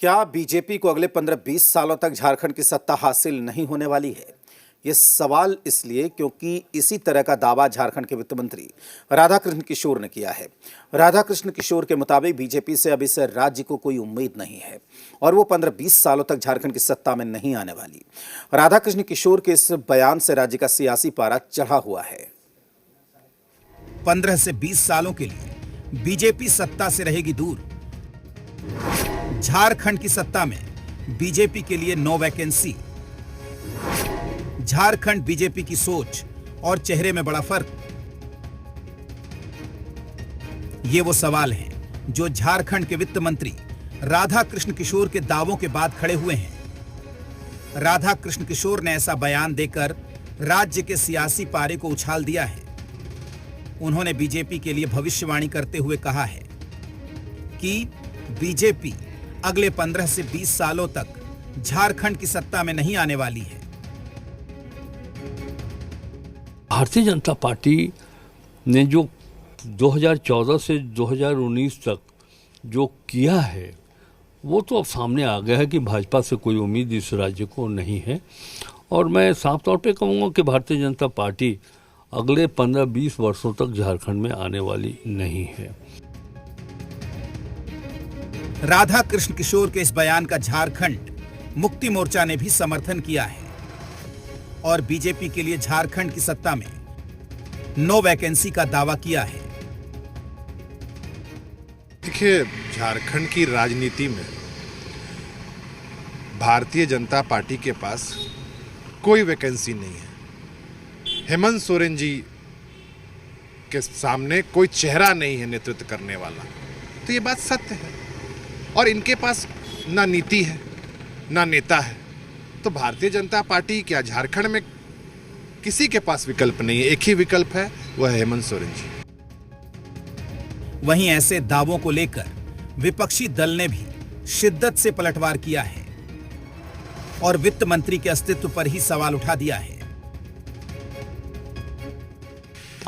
क्या बीजेपी को अगले 15-20 सालों तक झारखंड की सत्ता हासिल नहीं होने वाली है? ये सवाल इसलिए क्योंकि इसी तरह का दावा झारखंड के वित्त मंत्री राधाकृष्ण किशोर ने किया है। राधाकृष्ण किशोर के मुताबिक बीजेपी से अब इस राज्य को कोई उम्मीद नहीं है और वो 15-20 सालों तक झारखंड की सत्ता में नहीं आने वाली। राधाकृष्ण किशोर के इस बयान से राज्य का सियासी पारा चढ़ा हुआ है। 15 से 20 सालों के लिए बीजेपी सत्ता से रहेगी दूर। झारखंड की सत्ता में बीजेपी के लिए नो वैकेंसी। झारखंड बीजेपी की सोच और चेहरे में बड़ा फर्क। ये वो सवाल हैं जो झारखंड के वित्त मंत्री राधाकृष्ण किशोर के दावों के बाद खड़े हुए हैं। राधाकृष्ण किशोर ने ऐसा बयान देकर राज्य के सियासी पारे को उछाल दिया है। उन्होंने बीजेपी के लिए भविष्यवाणी करते हुए कहा है कि बीजेपी अगले 15 से 20 सालों तक झारखंड की सत्ता में नहीं आने वाली है। भारतीय जनता पार्टी ने जो 2014 से 2019 तक जो किया है वो तो अब सामने आ गया है कि भाजपा से कोई उम्मीद इस राज्य को नहीं है। और मैं साफ तौर पे कहूँगा कि भारतीय जनता पार्टी अगले 15-20 वर्षों तक झारखंड में आने वाली नहीं है। राधाकृष्ण किशोर के इस बयान का झारखंड मुक्ति मोर्चा ने भी समर्थन किया है और बीजेपी के लिए झारखंड की सत्ता में नो वैकेंसी का दावा किया है। देखिए, झारखंड की राजनीति में भारतीय जनता पार्टी के पास कोई वैकेंसी नहीं है। हेमंत सोरेन जी के सामने कोई चेहरा नहीं है नेतृत्व करने वाला, तो ये बात सत्य है। और इनके पास ना नीति है ना नेता है, तो भारतीय जनता पार्टी क्या झारखंड में किसी के पास विकल्प नहीं है। एक ही विकल्प है, वह है हेमंत सोरेन जी। वहीं ऐसे दावों को लेकर विपक्षी दल ने भी शिद्दत से पलटवार किया है और वित्त मंत्री के अस्तित्व पर ही सवाल उठा दिया है।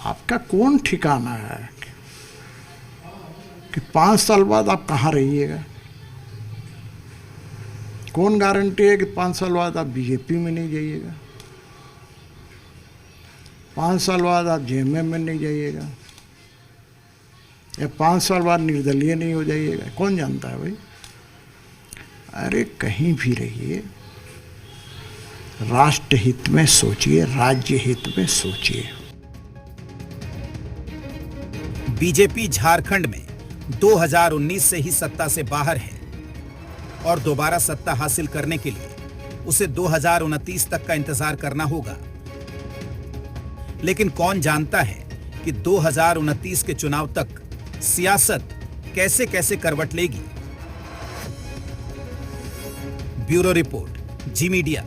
आपका कौन ठिकाना है कि 5 साल बाद आप कहां रहिएगा? कौन गारंटी है कि 5 साल बाद आप बीजेपी में नहीं जाइएगा? 5 साल बाद आप जेएमएम में नहीं जाइएगा या 5 साल बाद निर्दलीय नहीं हो जाइएगा? कौन जानता है भाई? अरे कहीं भी रहिए, राष्ट्र हित में सोचिए, राज्य हित में सोचिए। बीजेपी झारखंड में 2019 से ही सत्ता से बाहर है और दोबारा सत्ता हासिल करने के लिए उसे 2029 तक का इंतजार करना होगा। लेकिन कौन जानता है कि 2029 के चुनाव तक सियासत कैसे कैसे करवट लेगी। ब्यूरो रिपोर्ट, जी मीडिया।